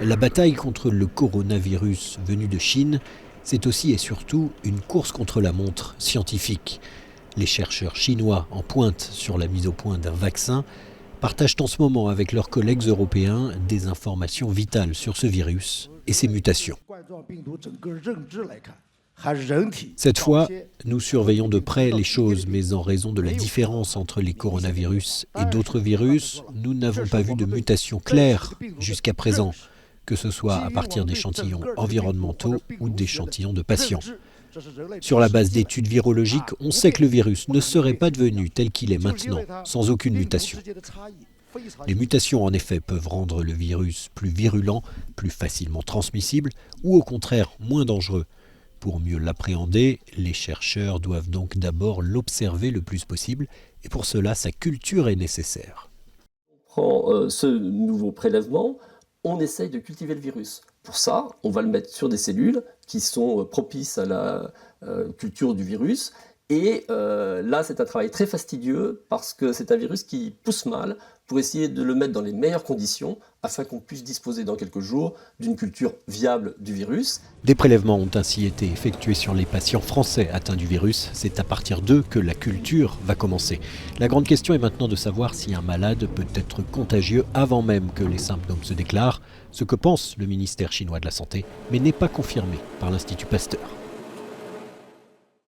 La bataille contre le coronavirus venu de Chine, c'est aussi et surtout une course contre la montre scientifique. Les chercheurs chinois en pointe sur la mise au point d'un vaccin partagent en ce moment avec leurs collègues européens des informations vitales sur ce virus et ses mutations. Cette fois, nous surveillons de près les choses, mais en raison de la différence entre les coronavirus et d'autres virus, nous n'avons pas vu de mutation claire jusqu'à présent, que ce soit à partir d'échantillons environnementaux ou d'échantillons de patients. Sur la base d'études virologiques, on sait que le virus ne serait pas devenu tel qu'il est maintenant, sans aucune mutation. Les mutations, en effet, peuvent rendre le virus plus virulent, plus facilement transmissible, ou au contraire moins dangereux. Pour mieux l'appréhender, les chercheurs doivent donc d'abord l'observer le plus possible, et pour cela, sa culture est nécessaire. On prend ce nouveau prélèvement, on essaye de cultiver le virus. Pour ça, on va le mettre sur des cellules qui sont propices à la culture du virus. Et là, c'est un travail très fastidieux parce que c'est un virus qui pousse mal pour essayer de le mettre dans les meilleures conditions afin qu'on puisse disposer dans quelques jours d'une culture viable du virus. Des prélèvements ont ainsi été effectués sur les patients français atteints du virus. C'est à partir d'eux que la culture va commencer. La grande question est maintenant de savoir si un malade peut être contagieux avant même que les symptômes se déclarent, ce que pense le ministère chinois de la Santé, mais n'est pas confirmé par l'Institut Pasteur.